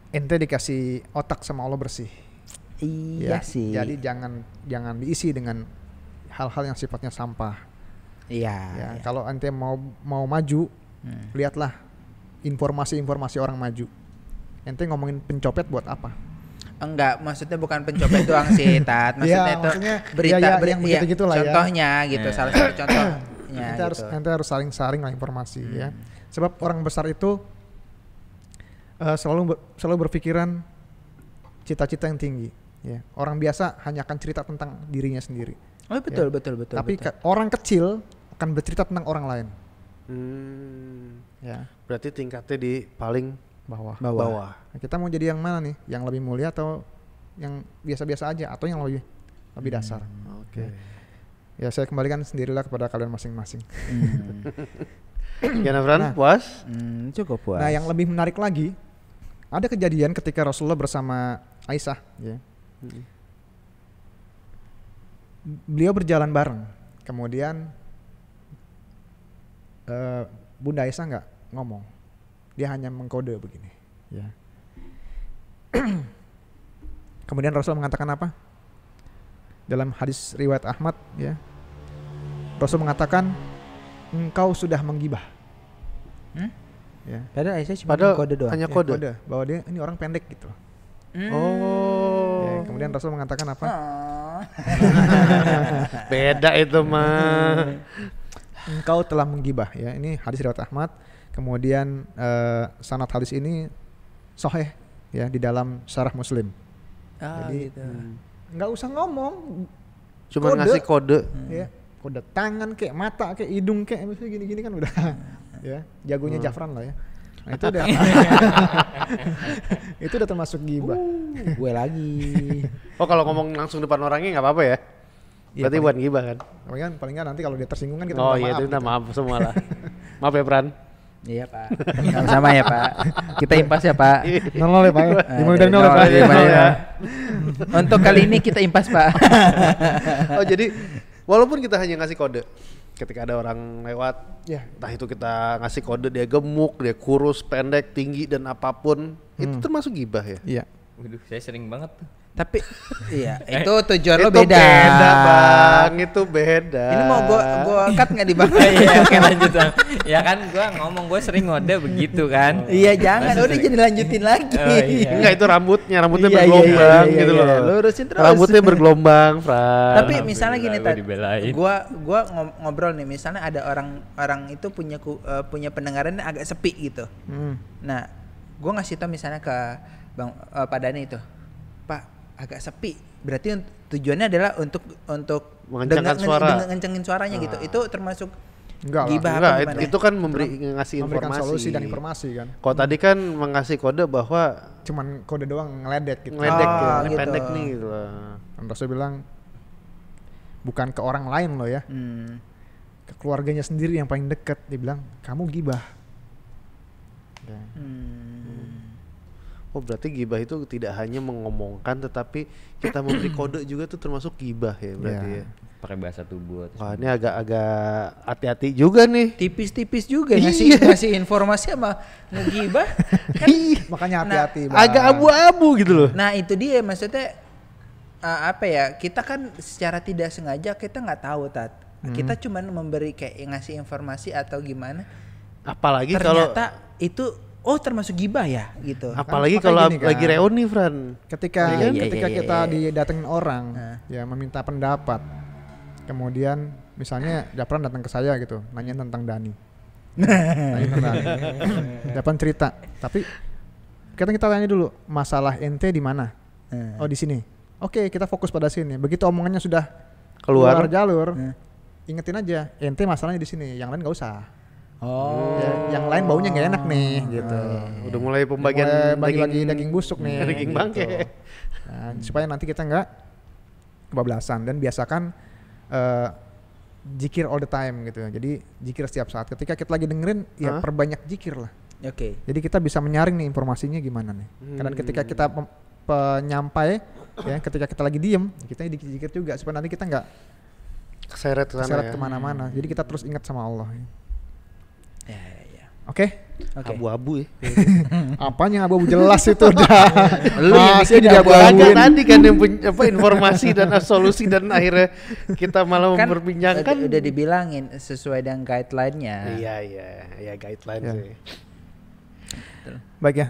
ente dikasih otak sama Allah bersih. Iya Ya, sih. Jadi jangan diisi dengan hal-hal yang sifatnya sampah. Iya. Ya, kalau ente mau maju, lihatlah informasi-informasi orang maju. Ente ngomongin pencopet buat apa? Enggak, maksudnya bukan pencopet doang sih, Tat. Maksudnya Iya, itu maksudnya, berita ya, yang begitu-gitu lah ya. Contohnya gitu, salah satu contohnya Ente harus saling lah informasi ya. Sebab orang besar itu selalu berpikiran cita-cita yang tinggi. Ya. Orang biasa hanya akan cerita tentang dirinya sendiri. Oh betul, Ya. betul. Tapi betul. orang kecil akan bercerita tentang orang lain. Ya, Berarti tingkatnya di paling bawah. bawah. Nah, kita mau jadi yang mana nih? Yang lebih mulia atau yang biasa-biasa aja atau yang lebih dasar? Oke. Ya saya kembalikan sendirilah kepada kalian masing-masing. Gimana Fran? Nah. Puas? Cukup puas. Nah, yang lebih menarik lagi, ada kejadian ketika Rasulullah bersama Aisyah, ya. Beliau berjalan bareng. Kemudian Bunda Aisyah nggak ngomong, dia hanya mengkode begini, ya. Kemudian Rasul mengatakan apa? Dalam hadis riwayat Ahmad, ya, Rasul mengatakan, engkau sudah menggibah. Ya. Padahal Aisyah cuma kode doang. hanya Ya, kode. bahwa dia ini orang pendek gitu. Oh. Ya, kemudian Rasul mengatakan apa? Beda itu mah. Engkau telah menggibah, ya. Ini hadis riwayat Ahmad. Kemudian sanad hadis ini sahih, ya, di dalam syarah Muslim. Jadi gitu. nggak usah ngomong, Cuma ngasih kode. ya, kode tangan kayak mata kayak hidung kayak misalnya gini-gini kan udah, ya, jagonya Jafran lah ya. Nah, itu udah itu udah termasuk gibah. Gue lagi. Oh kalau ngomong langsung depan orangnya nggak apa-apa ya? Iya, Berarti buat gibah kan? Paling nggak nanti kalau dia tersinggung kan kita Oh minta iya, maaf. itu minta gitu. maaf semua lah. Maaf ya Fran. Iya Pak. Sama-sama ya Pak. Kita impas ya Pak. Nol ya Pak. ya. Dimulai dari nol ya nol, Pak. dimulai dari nol. Untuk kali ini kita impas Pak. Oh jadi walaupun kita hanya ngasih kode, ketika ada orang lewat, Ya. entah itu kita ngasih kode dia gemuk, dia kurus, pendek, tinggi dan apapun, itu termasuk gibah ya? Iya. Waduh, saya sering banget tuh. Tapi iya, itu tujuan lo Itu beda. Bang, itu beda. Ini mau gua cut enggak di Bang? Iya, oke lanjut Bang. Ya kan gua ngomong gua sering ngode begitu kan. Iya, jangan. Udah jadi lanjutin lagi. Oh, iya. Enggak, itu rambutnya Iya, bergelombang iya, gitu iya. loh. Lurusin terus. Rambutnya bergelombang, Fran. Tapi misalnya gini Alhamdulillah, Tad, gua dibelain. gua ngobrol nih, misalnya ada orang itu punya pendengaran agak sepi gitu. Nah, gua ngasih tau misalnya ke Bang Pak Dani itu, Pak agak sepi, berarti tujuannya adalah untuk Mengencangkan suara. ngencengin suaranya gitu. Itu termasuk Enggak lah. gibah apa Enggak, gimana? itu kan ngasih Memberikan informasi. solusi dan informasi kan. Kalau tadi kan mengasih kode bahwa Cuman kode doang ngeledek gitu. ngeledek Oh, ya, ini gitu. pendek nih gitu lah. Dan Rasul bilang bukan ke orang lain loh ya, ke keluarganya sendiri yang paling dekat. Dia bilang kamu gibah. Ya. Oh berarti gibah itu tidak hanya mengomongkan tetapi kita memberi kode juga tuh termasuk gibah ya berarti ya. Pakai bahasa tubuh atau Wah ini agak hati-hati juga nih. Tipis-tipis juga ngasih informasi sama ngegibah kan. Makanya hati-hati, Bang. Agak abu-abu gitu loh. Nah itu dia maksudnya apa ya, kita kan secara tidak sengaja kita nggak tahu kita cuman memberi kayak ngasih informasi atau gimana, Apalagi kalau ternyata itu termasuk gibah ya gitu. apalagi Kan, kalau makanya gini lagi kan. reuni Fran. Ketika Iya. kita didatengin orang ya meminta pendapat, kemudian misalnya Dapran datang ke saya gitu nanya tentang Dani, nanya tentang Dani. Dapran cerita, tapi kita tanya dulu masalah ente di mana. Oh di sini. Oke kita fokus pada sini. Begitu omongannya sudah keluar jalur, ingetin aja ente masalahnya di sini, yang lain nggak usah. Ya, yang lain baunya nggak enak nih gitu. Udah mulai pembagian bagi-bagi daging busuk nih. Daging bangke. Nah, supaya nanti kita nggak kebablasan, dan biasakan zikir all the time gitu. Jadi zikir setiap saat. Ketika kita lagi dengerin ya perbanyak zikir lah. Oke. Jadi kita bisa menyaring nih informasinya gimana nih. Kadang ketika kita penyampai ya, ketika kita lagi diem, kita zikir juga supaya nanti kita nggak Keseret ke sana keseret ya. kemana-mana. Jadi kita terus ingat sama Allah. Ya. Oke? Abu-abu ya. Apanya abu-abu jelas itu udah. Lu yang Masih bikin diabu-abuin. Agak tadi kan yang informasi dan solusi dan akhirnya kita malah Kan memperbincangkan. udah dibilangin sesuai dengan guideline-nya. Iya guideline Ya. sih. Baik ya.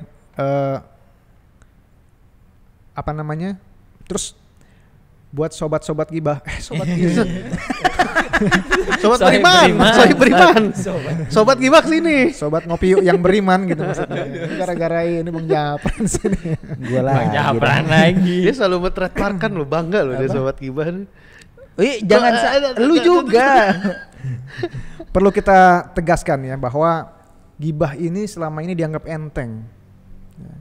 Apa namanya? Terus buat sobat-sobat gibah, sobat gibah. Sobat Sohib beriman, sohib beriman. Sobat gibah sini. Sobat ngopi yuk yang beriman gitu maksudnya. Gara-gara ini Bang Japran sini. Gua lah. Japran lagi. Dia selalu men-trademarkan lo, bangga lo dia sobat gibah. Wih, jangan lu juga. Perlu kita tegaskan ya bahwa gibah ini selama ini dianggap enteng. Ya.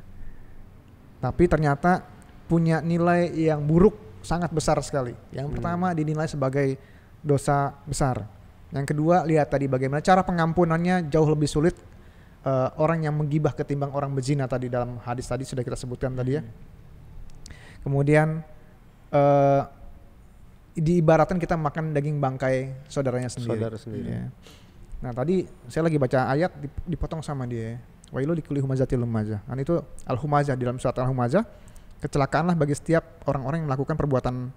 Tapi ternyata punya nilai yang buruk sangat besar sekali. Yang pertama dinilai sebagai dosa besar. Yang kedua, lihat tadi bagaimana cara pengampunannya jauh lebih sulit orang yang menggibah ketimbang orang berzina tadi dalam hadis tadi sudah kita sebutkan tadi ya. Kemudian diibaratkan kita makan daging bangkai saudaranya sendiri. Saudara sendiri. Ya. Nah tadi saya lagi baca ayat dipotong sama dia. Wailu likulli humazatil lumazah. Dan itu al-humazah di dalam surat al-humazah, kecelakaanlah bagi setiap orang-orang yang melakukan perbuatan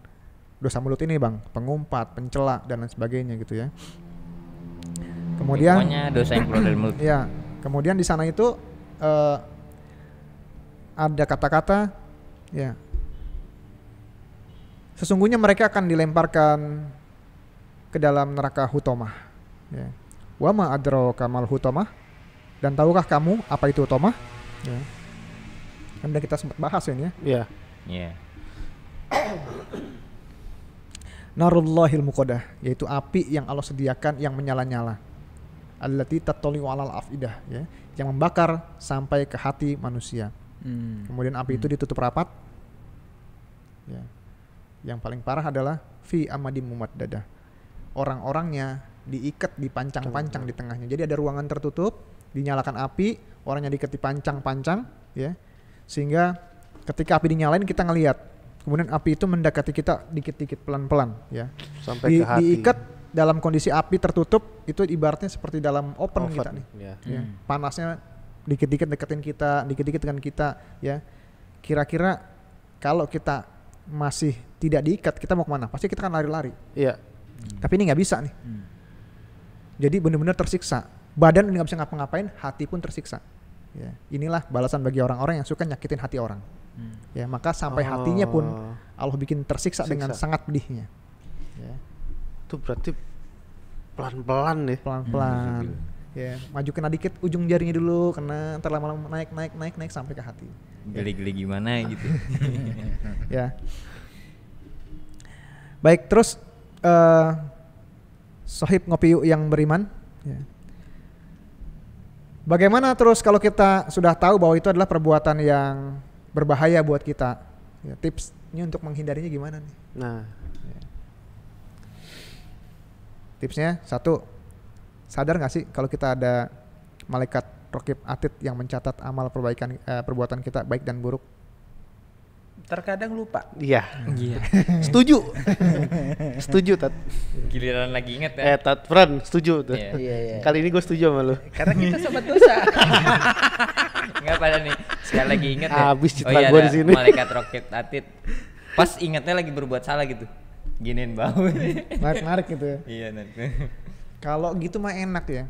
dosa mulut ini bang, pengumpat, pencela dan lain sebagainya gitu ya. Kemudian Pokoknya dosa yang keluar dari mulut. ya, kemudian di sana itu ada kata-kata ya, sesungguhnya mereka akan dilemparkan ke dalam neraka hutomah ya. Wa ma adraka mal hutomah, dan tahukah kamu apa itu hutomah ya. Kan udah kita sempat bahas ini ya. Iya. Iya. Narullahil muqaddah, yaitu api yang Allah sediakan yang menyala-nyala. Allati tattali'u 'alal afidah ya, yang membakar sampai ke hati manusia. Kemudian api itu ditutup rapat. Ya. Yang paling parah adalah fi amadim mumaddadah. Orang-orangnya diikat, dipancang-pancang di tengahnya. Jadi ada ruangan tertutup, dinyalakan api, orangnya diikat dipancang-pancang ya. Sehingga ketika api dinyalain kita ngelihat. Kemudian api itu mendekati kita dikit-dikit pelan-pelan ya. Sampai ke hati. Diikat dalam kondisi api tertutup, itu ibaratnya seperti dalam oven kita nih. Ya. Ya. Panasnya dikit-dikit deketin kita, dikit-dikit dengan kita ya. Kira-kira kalau kita masih tidak diikat, kita mau kemana? Pasti kita kan lari-lari. Iya. Tapi ini nggak bisa nih. Jadi benar-benar tersiksa. Badan nggak bisa ngapa-ngapain, hati pun tersiksa. Ya. Inilah balasan bagi orang-orang yang suka nyakitin hati orang. Ya, maka sampai hatinya pun Allah bikin tersiksa dengan sangat pedihnya. Ya. Itu berarti pelan-pelan nih. Pelan-pelan. Ya, maju kena dikit ujung jarinya dulu, kena ntar lama-lama naik sampai ke hati. Geli-geli gimana gitu. Ya. Baik, terus Sohib Ngopi Yuk yang beriman ya. Bagaimana terus kalau kita sudah tahu bahwa itu adalah perbuatan yang berbahaya buat kita ya, tipsnya untuk menghindarinya gimana nih? Nah, Ya. Tipsnya satu, sadar gak sih kalau kita ada malaikat Raqib Atid yang mencatat amal perbuatan kita baik dan buruk? Terkadang lupa. Iya. Iya. Setuju. Setuju, Tat. Giliran lagi inget ya. Tat, Fran, setuju tuh. Iya. Iya. Kali ini gue setuju sama lu. Karena kita sobat dosa. Enggak pada nih. Sekali lagi inget ya. Habis citra iya, gua ada di sini. Malaikat Raqib Atid. Pas ingetnya lagi berbuat salah gitu. Giniin bau. Narik gitu ya. Iya nanti. Kalau gitu mah enak ya.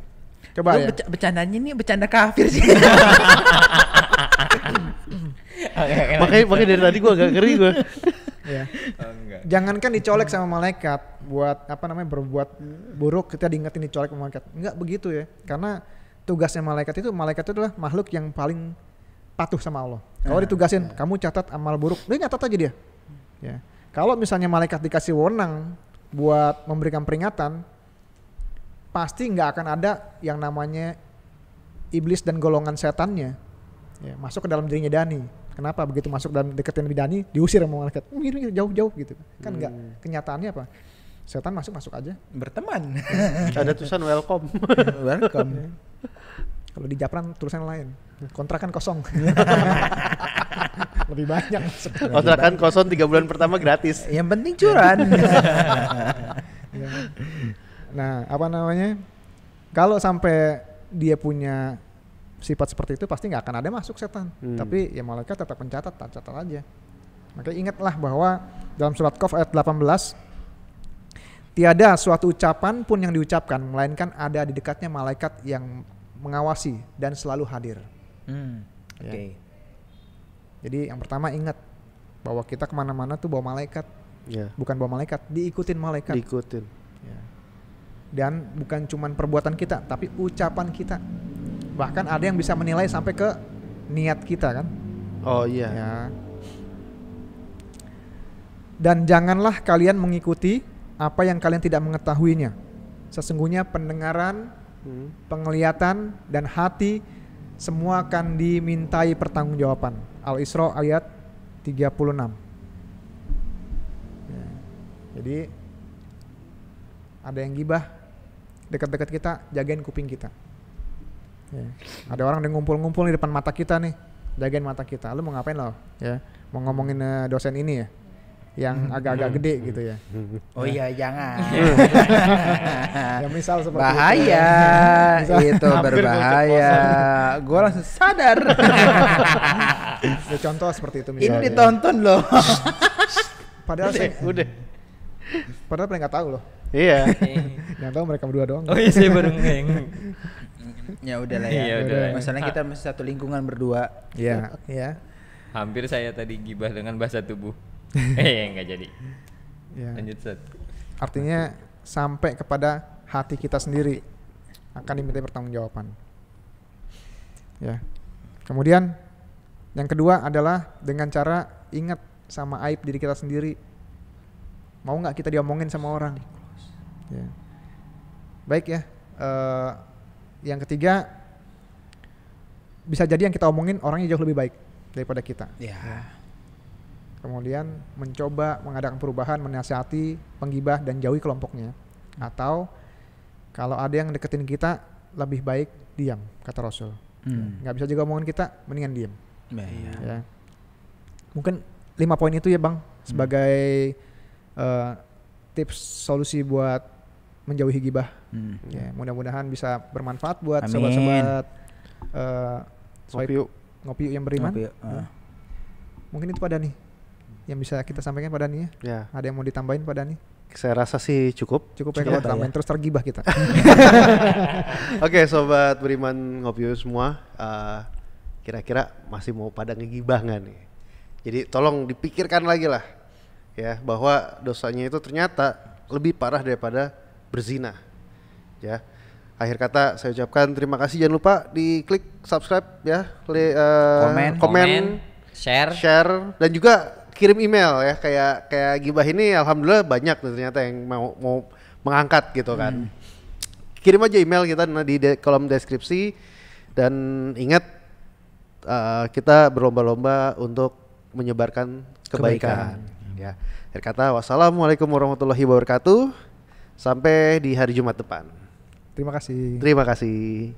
Coba Lu ya. bercandanya ini bercanda kafir sih. Makanya dari tadi gue agak ngeri gue. Ya. Oh, enggak. Jangankan dicolek sama malaikat buat berbuat buruk, kita diingetin dicolek sama malaikat. Enggak begitu ya. Karena tugasnya malaikat itu adalah makhluk yang paling patuh sama Allah. Kalau ditugasin, kamu catat amal buruk, dia nyatat aja dia. Ya. Kalau misalnya malaikat dikasih wewenang buat memberikan peringatan, pasti nggak akan ada yang namanya iblis dan golongan setannya ya, masuk ke dalam dirinya Dani. Kenapa begitu masuk dan deketin Dani diusir sama malaikat? Ini jauh-jauh gitu. Kan nggak, kenyataannya apa? Setan masuk aja. Berteman. Ada tulisan welcome. Welcome. Kalau di Japran tulisan lain. Kontrakan kosong. Lebih banyak masuk. Kontrakan kosong 3 bulan pertama gratis. Yang penting curan. Ya. Nah, apa namanya? Kalau sampai dia punya sifat seperti itu pasti nggak akan ada masuk setan. Tapi ya malaikat tetap mencatat aja. Makanya ingatlah bahwa dalam surat Qaf ayat 18, tiada suatu ucapan pun yang diucapkan melainkan ada di dekatnya malaikat yang mengawasi dan selalu hadir. Ya. Oke. Jadi yang pertama ingat bahwa kita kemana-mana tuh bawa malaikat, Ya, bukan bawa malaikat, diikutin malaikat. diikutin. Ya. Dan bukan cuman perbuatan kita, tapi ucapan kita. Bahkan ada yang bisa menilai sampai ke niat kita kan. Oh iya. Ya. Dan janganlah kalian mengikuti apa yang kalian tidak mengetahuinya. Sesungguhnya pendengaran, penglihatan, dan hati semua akan dimintai pertanggungjawaban. Al-Isra ayat 36. Ya. Jadi ada yang gibah dekat-dekat kita, jagain kuping kita. Ya. Ada orang yang ngumpul-ngumpul di depan mata kita nih, jagain mata kita. Lu mau ngapain lo? Ya, mau ngomongin dosen ini ya, yang agak-agak gede gitu ya. Oh iya, jangan. Ya misal seperti Bahaya, itu berbahaya. Gue langsung sadar. itu. Ya, contoh seperti itu Ini misalnya. ditonton loh. Padahal saya, Udah. padahal paling nggak tahu loh. Iya. Yang tahu mereka berdua doang. Oh iya saya baru ngeng. Ya udahlah ya. Iya, udah. Masalahnya kita masih satu lingkungan berdua. Iya, iya. Hampir saya tadi gibah dengan bahasa tubuh. Enggak jadi. Ya. Lanjut Sat. Artinya sampai kepada hati kita sendiri akan diminta pertanggungjawaban. Ya. Kemudian yang kedua adalah dengan cara ingat sama aib diri kita sendiri. Mau nggak kita diomongin sama orang? Ya. Baik ya. Yang ketiga, bisa jadi yang kita omongin orangnya jauh lebih baik daripada kita. Ya. Kemudian mencoba mengadakan perubahan, menasihati penggibah dan jauhi kelompoknya. Atau kalau ada yang deketin kita, lebih baik diam, kata Rasul. Nggak bisa juga omongin kita, mendingan diam. Iya. Ya. Mungkin 5 poin itu ya Bang, sebagai tips solusi buat menjauhi gibah. Ya, mudah-mudahan bisa bermanfaat buat Amin. sobat-sobat Ngopi yuk. yang beriman. Ngopi yuk. Ya. Mungkin itu Pak Dani yang bisa kita sampaikan Pak Dani ya. Ya, Ada yang mau ditambahin Pak Dani? saya rasa sih cukup. Cukup ya kalau tambahin terus tergibah kita. Oke, sobat beriman Ngopi Yuk semua, kira-kira masih mau pada ngegibah nggak nih? Jadi tolong dipikirkan lagi lah, ya, bahwa dosanya itu ternyata lebih parah daripada berzina. Ya, akhir kata saya ucapkan terima kasih. Jangan lupa diklik subscribe ya, komen, share, dan juga kirim email ya, kayak gibah ini alhamdulillah banyak tuh ternyata yang mau mengangkat gitu kan. Kirim aja email kita di kolom deskripsi, dan ingat kita berlomba-lomba untuk menyebarkan kebaikan. Ya. Akhir kata wassalamualaikum warahmatullahi wabarakatuh. Sampai di hari Jumat depan. Terima kasih. Terima kasih.